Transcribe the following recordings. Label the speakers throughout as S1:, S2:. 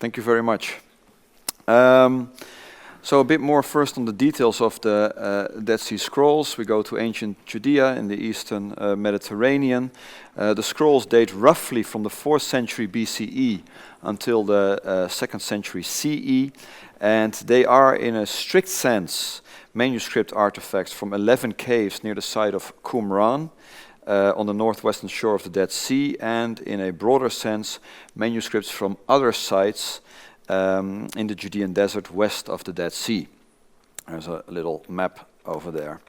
S1: Thank you very much. So a bit more first on the details of the Dead Sea Scrolls. We go to ancient Judea in the eastern Mediterranean. The scrolls date roughly from the 4th century BCE until the 2nd century CE, and they are, in a strict sense, manuscript artifacts from 11 caves near the site of Qumran, on the northwestern shore of the Dead Sea, and in a broader sense, manuscripts from other sites in the Judean desert west of the Dead Sea. There's a little map over there.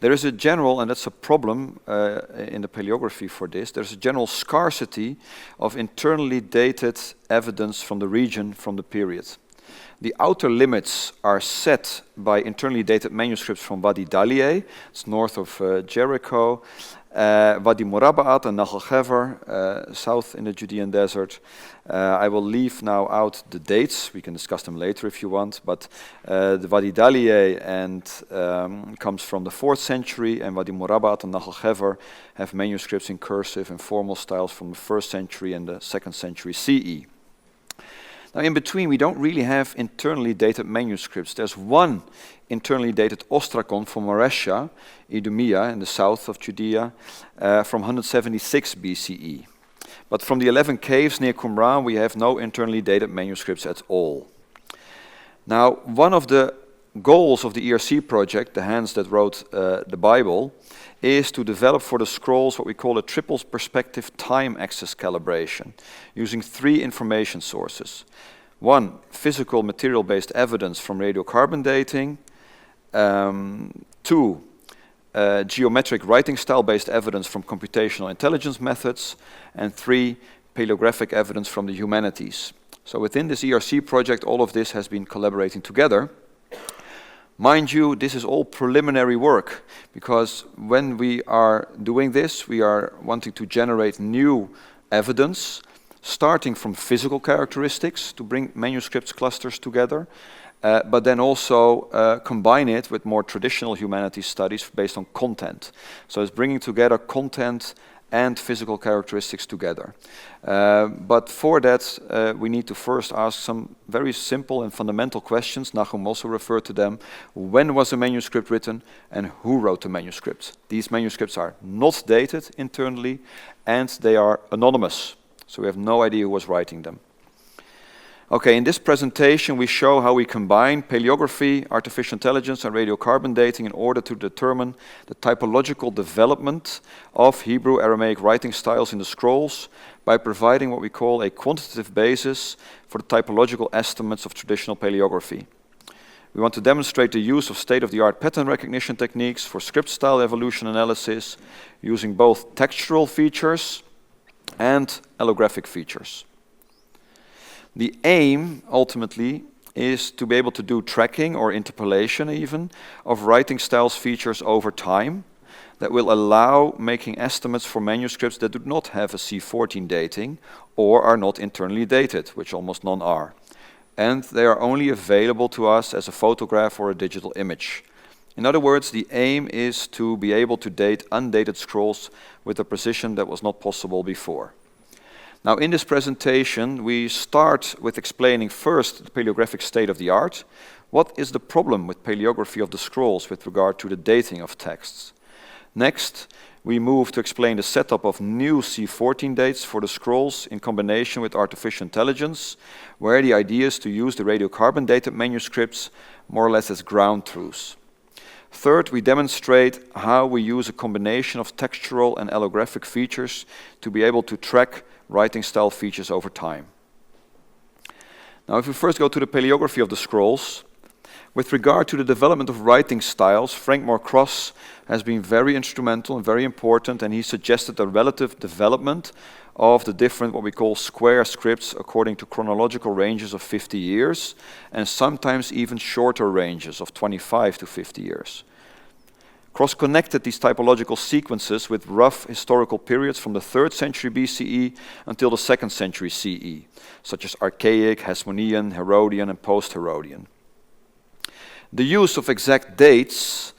S1: There is a general, and that's a problem in the paleography for this, there's a general scarcity of internally dated evidence from the region from the period. The outer limits are set by internally dated manuscripts from Wadi Dhali, it's north of Jericho, Wadi Murabaat and Nahal Ghever, south in the Judean desert. I will leave now out the dates, we can discuss them later if you want, but the Wadi Dhali and comes from the 4th century, and Wadi Murabaat and Nahal Ghever have manuscripts in cursive and formal styles from the 1st century and the 2nd century CE. Now in between we don't really have internally dated manuscripts. There's one internally dated ostrakon from Maresha, Idumea in the south of Judea, from 176 BCE. But from the 11 caves near Qumran we have no internally dated manuscripts at all. Now one of the goals of the ERC project, the hands that wrote the Bible, is to develop for the scrolls what we call a triple perspective time axis calibration, using 3 information sources. 1, physical material-based evidence from radiocarbon dating. 2, geometric writing style-based evidence from computational intelligence methods. And 3, paleographic evidence from the humanities. So within this ERC project, all of this has been collaborating together. Mind you, this is all preliminary work, because when we are doing this, we are wanting to generate new evidence, starting from physical characteristics to bring manuscripts clusters together, but then also combine it with more traditional humanities studies based on content. So it's bringing together content and physical characteristics together. But for that, we need to first ask some very simple and fundamental questions. Nahum also referred to them. When was a manuscript written and who wrote the manuscript? These manuscripts are not dated internally and they are anonymous. So we have no idea who was writing them. Okay, in this presentation we show how we combine paleography, artificial intelligence and radiocarbon dating in order to determine the typological development of Hebrew Aramaic writing styles in the scrolls by providing what we call a quantitative basis for the typological estimates of traditional paleography. We want to demonstrate the use of state-of-the-art pattern recognition techniques for script style evolution analysis using both textural features and allographic features. The aim, ultimately, is to be able to do tracking or interpolation even of writing styles features over time that will allow making estimates for manuscripts that do not have a C14 dating or are not internally dated, which almost none are. And they are only available to us as a photograph or a digital image. In other words, the aim is to be able to date undated scrolls with a precision that was not possible before. Now in this presentation we start with explaining first the paleographic state of the art. What is the problem with paleography of the scrolls with regard to the dating of texts? Next we move to explain the setup of new C14 dates for the scrolls in combination with artificial intelligence, where the idea is to use the radiocarbon dated manuscripts more or less as ground truths. Third, we demonstrate how we use a combination of textural and allographic features to be able to track writing style features over time. Now if we first go to the paleography of the scrolls, with regard to the development of writing styles, Frank Moore-Cross has been very instrumental and very important, and he suggested a relative development of the different what we call square scripts according to chronological ranges of 50 years and sometimes even shorter ranges of 25 to 50 years. Cross connected these typological sequences with rough historical periods from the 3rd century BCE until the 2nd century CE, such as Archaic, Hasmonean, Herodian and post-Herodian. The use of exact dates,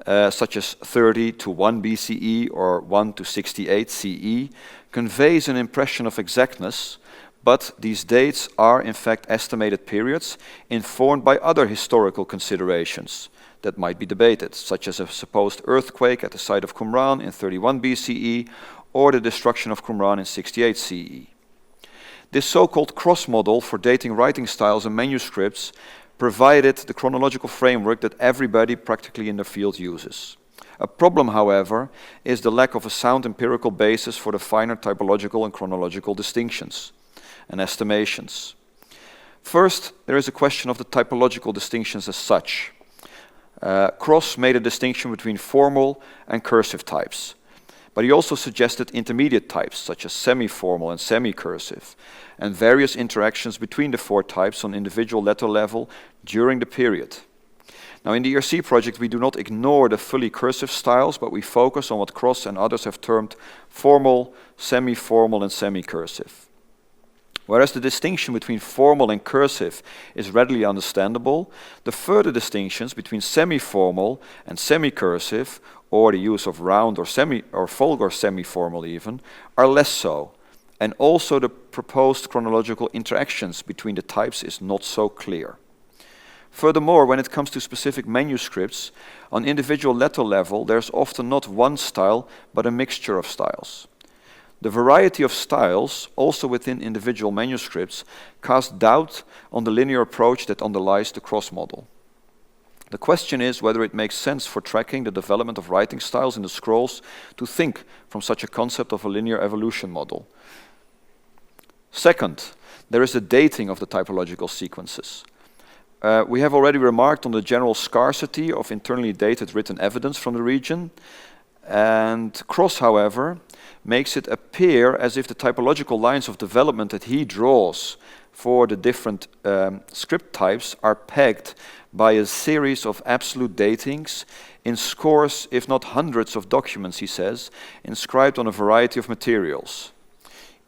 S1: such as 30 to 1 BCE or 1 to 68 CE, conveys an impression of exactness, but these dates are in fact estimated periods informed by other historical considerations that might be debated, such as a supposed earthquake at the site of Qumran in 31 BCE or the destruction of Qumran in 68 CE. This so-called cross-model for dating writing styles and manuscripts provided the chronological framework that everybody practically in the field uses. A problem, however, is the lack of a sound empirical basis for the finer typological and chronological distinctions and estimations. First, there is a question of the typological distinctions as such. Cross made a distinction between formal and cursive types, but he also suggested intermediate types such as semi-formal and semi-cursive, and various interactions between the four types on individual letter level during the period. Now, in the ERC project, we do not ignore the fully cursive styles, but we focus on what Cross and others have termed formal, semi-formal, and semi-cursive. Whereas the distinction between formal and cursive is readily understandable, the further distinctions between semi-formal and semi-cursive, or the use of round or vulgar semi-formal even, are less so. And also the proposed chronological interactions between the types is not so clear. Furthermore, when it comes to specific manuscripts, on individual letter level, there's often not one style, but a mixture of styles. The variety of styles, also within individual manuscripts, cast doubt on the linear approach that underlies the cross model. The question is whether it makes sense for tracking the development of writing styles in the scrolls to think from such a concept of a linear evolution model. Second, there is the dating of the typological sequences. We have already remarked on the general scarcity of internally dated written evidence from the region, and Cross, however, makes it appear as if the typological lines of development that he draws for the different script types are pegged by a series of absolute datings in scores, if not hundreds of documents, he says, inscribed on a variety of materials.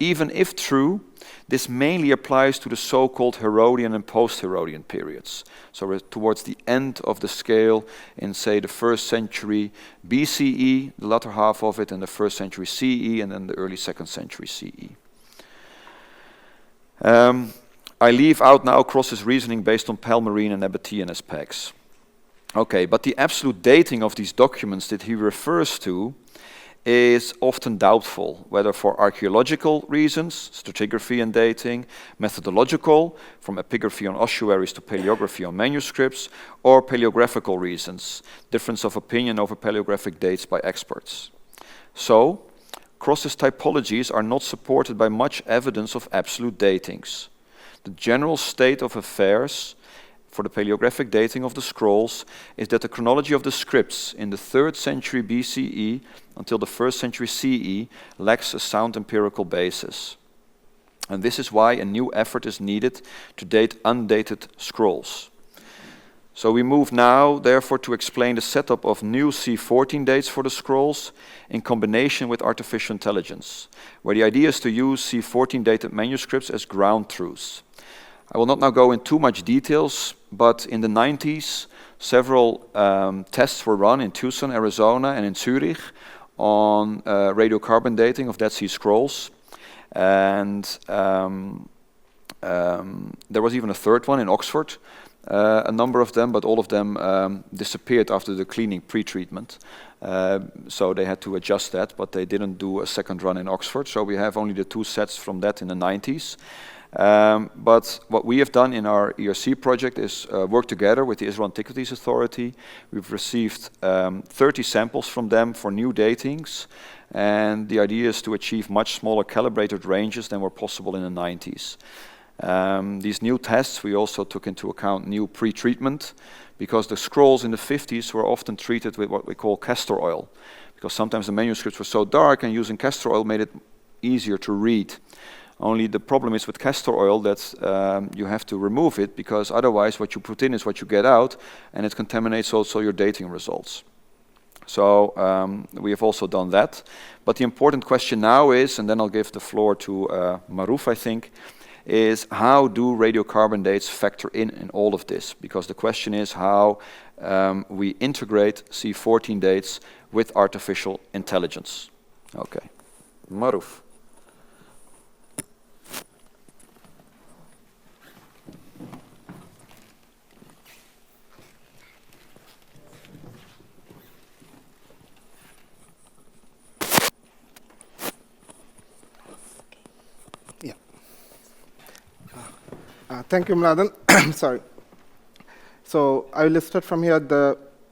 S1: Even if true, this mainly applies to the so-called Herodian and post-Herodian periods. So towards the end of the scale in, say, the 1st century BCE, the latter half of it, and the 1st century CE, and then the early 2nd century CE. I leave out now Cross's reasoning based on Palmyrene and Nabatean as pegs. Okay, but the absolute dating of these documents that he refers to is often doubtful, whether for archaeological reasons, stratigraphy and dating, methodological, from epigraphy on ossuaries to paleography on manuscripts, or paleographical reasons, difference of opinion over paleographic dates by experts. So, Cross's typologies are not supported by much evidence of absolute datings. The general state of affairs for the paleographic dating of the scrolls is that the chronology of the scripts in the 3rd century BCE until the 1st century CE lacks a sound empirical basis. And this is why a new effort is needed to date undated scrolls. So we move now, therefore, to explain the setup of new C14 dates for the scrolls in combination with artificial intelligence, where the idea is to use C14 dated manuscripts as ground truths. I will not now go into too much details, but in the 90s, several tests were run in Tucson, Arizona, and in Zurich on radiocarbon dating of Dead Sea Scrolls. And there was even a third one in Oxford, a number of them, but all of them disappeared after the cleaning pre-treatment. So they had to adjust that, but they didn't do a second run in Oxford. So we have only the 2 sets from that in the 90s. But what we have done in our ERC project is work together with the Israel Antiquities Authority. We've received 30 samples from them for new datings, and the idea is to achieve much smaller calibrated ranges than were possible in the 90s. These new tests, we also took into account new pre-treatment, because the scrolls in the 50s were often treated with what we call castor oil, because sometimes the manuscripts were so dark and using castor oil made it easier to read. Only the problem is with castor oil that you have to remove it, because otherwise what you put in is what you get out, and it contaminates also your dating results. So we have also done that. But the important question now is, and then I'll give the floor to Maruf, I think, is how do radiocarbon dates factor in all of this? Because the question is how we integrate C14 dates with artificial intelligence. Okay, Maruf.
S2: Thank you, Mladen. Sorry. So I will start from here.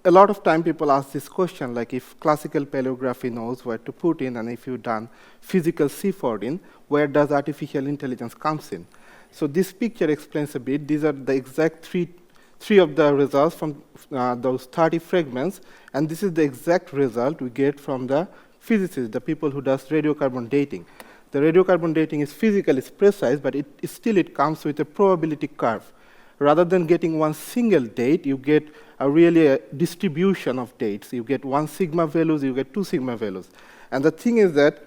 S2: A lot of time people ask this question, like if classical paleography knows where to put in, and if you've done physical C14, where does artificial intelligence comes in? So this picture explains a bit. These are the exact three of the results from those 30 fragments, and this is the exact result we get from the physicists, the people who does radiocarbon dating. The radiocarbon dating is physical, it's precise, but it comes with a probability curve. Rather than getting one single date, you get a distribution of dates. You get 1 sigma values, you get 2 sigma values. And the thing is that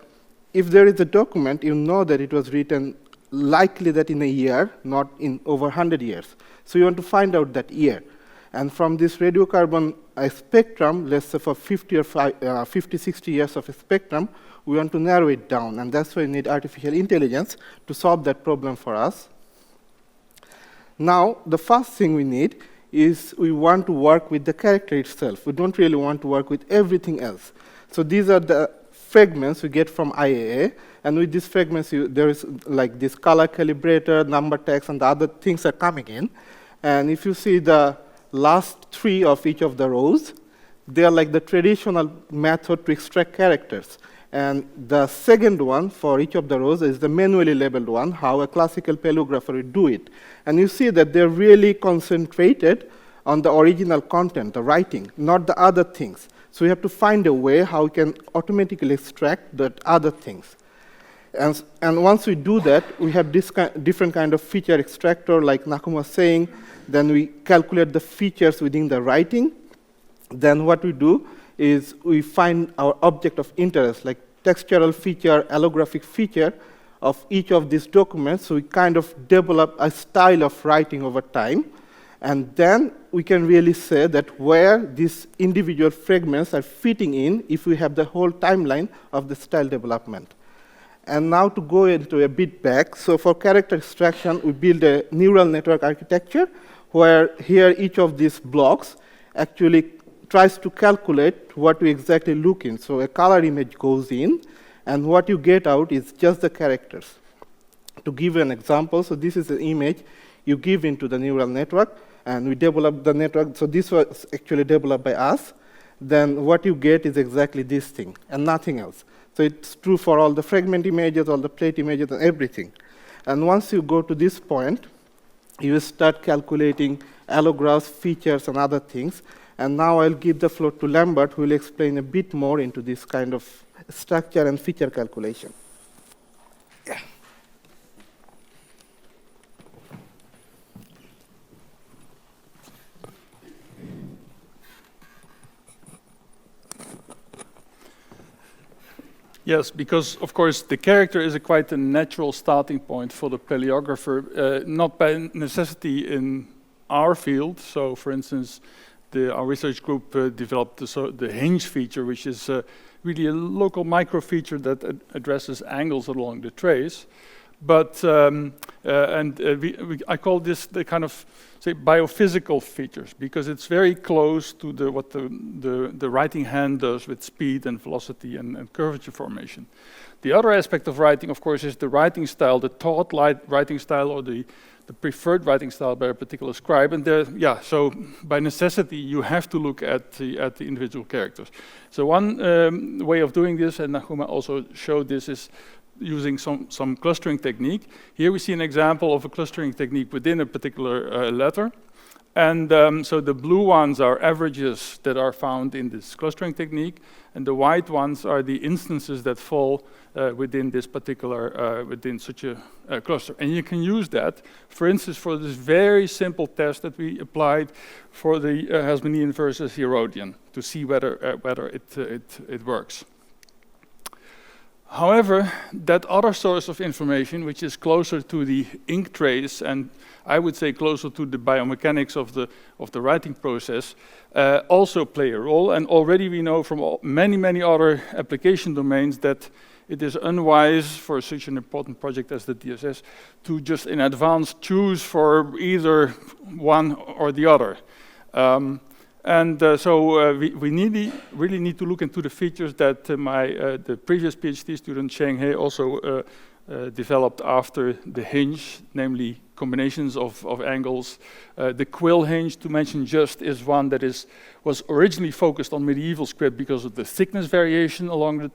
S2: if there is a document, you know that it was written likely that in a year, not in over 100 years. So you want to find out that year. And from this radiocarbon spectrum, let's say for 50 or 50, 60 years of a spectrum, we want to narrow it down. And that's why we need artificial intelligence to solve that problem for us. Now, the first thing we need is we want to work with the character itself. We don't really want to work with everything else. So these are the fragments we get from IAA. And with these fragments, there is like this color calibrator, number text, and the other things are coming in. And if you see the last 3 of each of the rows, they are like the traditional method to extract characters. And the second one for each of the rows is the manually labeled one, how a classical paleographer would do it. And you see that they're really concentrated on the original content, the writing, not the other things. So we have to find a way how we can automatically extract the other things. And once we do that, we have this different kind of feature extractor, like Nakum was saying. Then we calculate the features within the writing. Then what we do is we find our object of interest, like textural feature, allographic feature of each of these documents. So we kind of develop a style of writing over time. And then we can really say that where these individual fragments are fitting in if we have the whole timeline of the style development. And now to go into a bit back, so for character extraction, we build a neural network architecture where here each of these blocks actually tries to calculate what we exactly look in. So a color image goes in, and what you get out is just the characters. To give you an example, so this is an image you give into the neural network, and we develop the network. So this was actually developed by us. Then what you get is exactly this thing, and nothing else. So it's true for all the fragment images, all the plate images, and everything. And once you go to this point, you start calculating allographs, features, and other things. And now I'll give the floor to Lambert, who will explain a bit more into this kind of structure and feature calculation. Yeah.
S3: Yes, because of course the character is quite a natural starting point for the paleographer, not by necessity in our field. So, for instance, our research group developed the hinge feature, which is really a local micro feature that addresses angles along the trace. But I call this the kind of, say, biophysical features, because it's very close to what the writing hand does with speed and velocity and curvature formation. The other aspect of writing, of course, is the writing style, the taught writing style, or the preferred writing style by a particular scribe. And so by necessity, you have to look at the individual characters. So one way of doing this, and Nahuma also showed this, is using some clustering technique. Here we see an example of a clustering technique within a particular letter. And so the blue ones are averages that are found in this clustering technique, and the white ones are the instances that fall within this particular, within such a cluster. And you can use that, for instance, for this very simple test that we applied for the Hasmonean versus Herodian to see whether it works. However, that other source of information, which is closer to the ink trace, and I would say closer to the biomechanics of the writing process, also play a role. And already we know from many other application domains that it is unwise for such an important project as the DSS to just in advance choose for either one or the other. So we really need to look into the features that the previous PhD student, Cheng He, also developed after the hinge, namely combinations of angles. The quill hinge, to mention just, is one that was originally focused on medieval script because of the thickness variation along the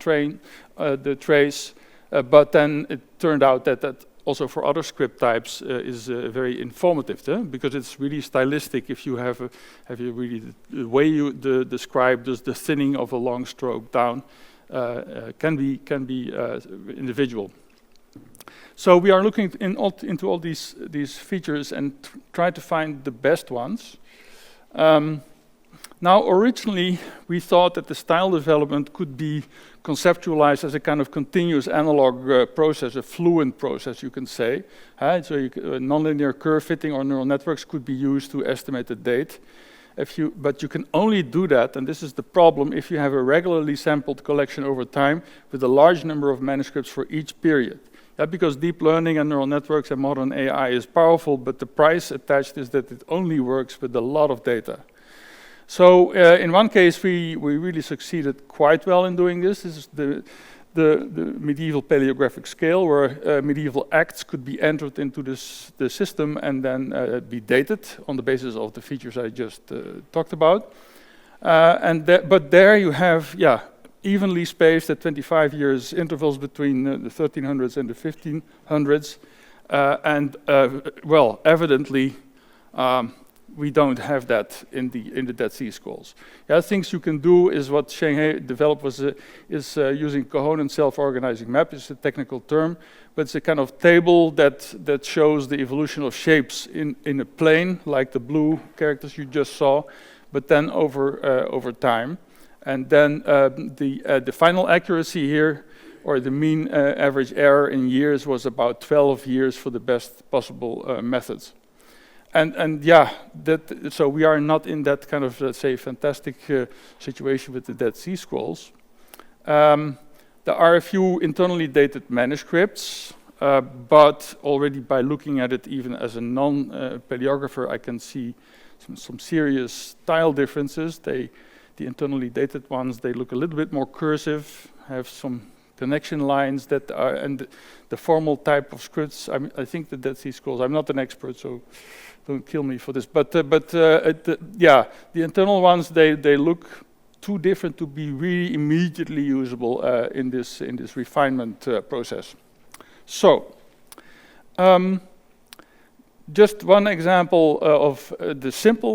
S3: trace, but then it turned out that also for other script types is very informative, because it's really stylistic. If you have really the way the scribe does the thinning of a long stroke down, can be individual. So we are looking into all these features and try to find the best ones. Now, originally, we thought that the style development could be conceptualized as a kind of continuous analog process, a fluent process, you can say. So nonlinear curve fitting or neural networks could be used to estimate the date. But you can only do that, and this is the problem, if you have a regularly sampled collection over time with a large number of manuscripts for each period. Because deep learning and neural networks and modern AI is powerful, but the price attached is that it only works with a lot of data. So in one case, we really succeeded quite well in doing this. This is the medieval palaeographic scale, where medieval acts could be entered into the system and then be dated on the basis of the features I just talked about. But there you have, evenly spaced at 25 years intervals between the 1300s and the 1500s. Well, evidently, we don't have that in the Dead Sea Scrolls. Things you can do is what Sheng He developed is using Cohonan self-organizing map. It's a technical term, but it's a kind of table that shows the evolution of shapes in a plane, like the blue characters you just saw, but then over time. And then the final accuracy here, or the mean average error in years, was about 12 years for the best possible methods. So we are not in that kind of, let's say, fantastic situation with the Dead Sea Scrolls. There are a few internally dated manuscripts, but already by looking at it even as a non-paleographer, I can see some serious style differences. The internally dated ones, they look a little bit more cursive, have some connection lines that are, and the formal type of scripts. I think the Dead Sea Scrolls, I'm not an expert, so don't kill me for this. But the internal ones, they look too different to be really immediately usable in this refinement process. So, just one example of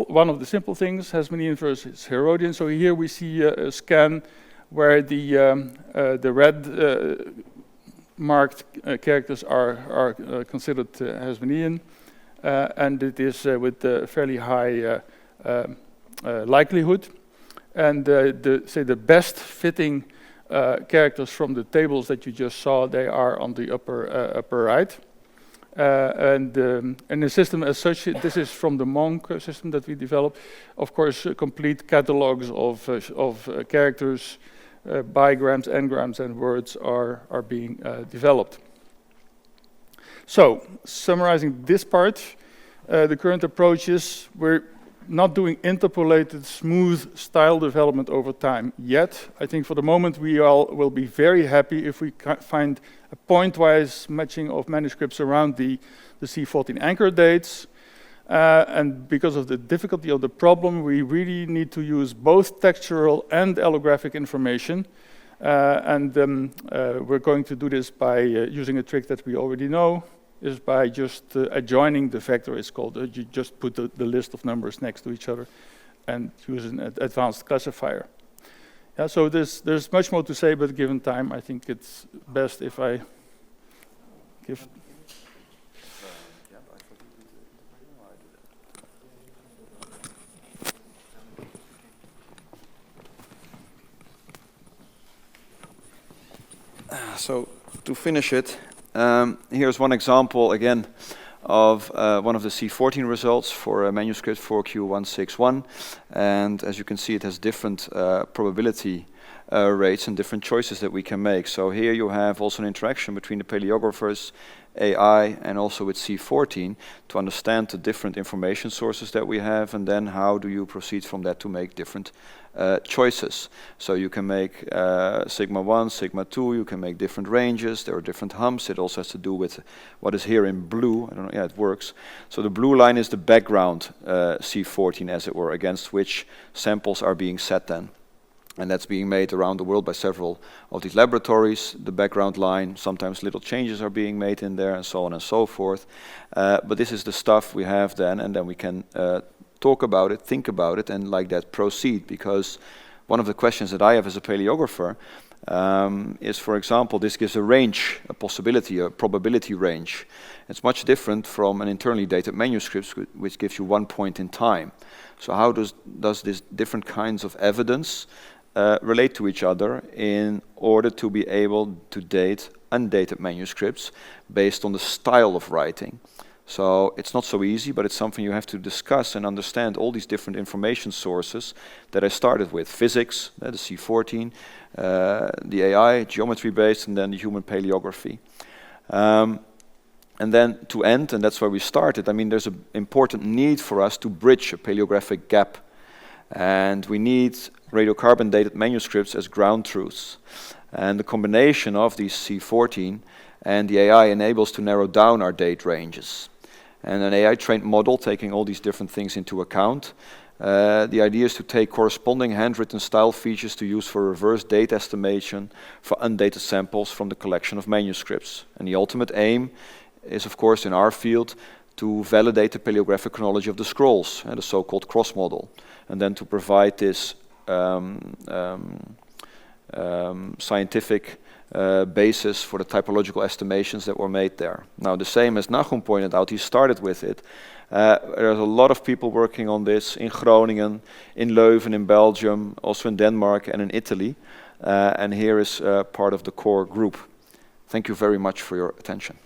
S3: one of the simple things, Hasmonean versus Herodian. So here we see a scan where the red marked characters are considered Hasmonean, and it is with a fairly high likelihood. And the best fitting characters from the tables that you just saw, they are on the upper right. And the system as such, this is from the Monk system that we developed. Of course, complete catalogs of characters, bigrams, n-grams, and words are being developed. So, summarizing this part, the current approach is we're not doing interpolated, smooth style development over time yet. I think for the moment we all will be very happy if we find a pointwise matching of manuscripts around the C14 anchor dates. And because of the difficulty of the problem, we really need to use both textural and allographic information. We're going to do this by using a trick that we already know, is by just adjoining the vector. It's called, you just put the list of numbers next to each other and use an advanced classifier. So there's much more to say, but given time, I think it's best if I give...
S1: So to finish it, here's one example again of one of the C14 results for a manuscript 4Q161, and as you can see, it has different probability rates and different choices that we can make. So here you have also an interaction between the paleographers, AI, and also with C14 to understand the different information sources that we have, and then how do you proceed from that to make different choices. So you can make sigma 1, sigma 2, you can make different ranges, there are different humps. It also has to do with what is here in blue. I don't know, yeah, it works. So the blue line is the background C14, as it were, against which samples are being set then. And that's being made around the world by several of these laboratories. The background line, sometimes little changes are being made in there, and so on and so forth. But this is the stuff we have then, and then we can talk about it, think about it, and like that proceed. Because one of the questions that I have as a paleographer is, for example, this gives a range, a possibility, a probability range. It's much different from an internally dated manuscript, which gives you one point in time. So how does this different kinds of evidence relate to each other in order to be able to date undated manuscripts based on the style of writing? So it's not so easy, but it's something you have to discuss and understand all these different information sources that I started with. Physics, the C14, the AI, geometry-based, and then the human paleography. And then to end, and that's where we started, I mean, there's an important need for us to bridge a paleographic gap. And we need radiocarbon dated manuscripts as ground truths. And the combination of these C14 and the AI enables to narrow down our date ranges. And an AI-trained model taking all these different things into account. The idea is to take corresponding handwritten style features to use for reverse date estimation for undated samples from the collection of manuscripts. And the ultimate aim is, of course, in our field, to validate the paleographic chronology of the scrolls, the so-called cross-model, and then to provide this scientific basis for the typological estimations that were made there. Now, the same as Nahum pointed out, he started with it. There's a lot of people working on this in Groningen, in Leuven, in Belgium, also in Denmark and in Italy. And here is part of the core group. Thank you very much for your attention.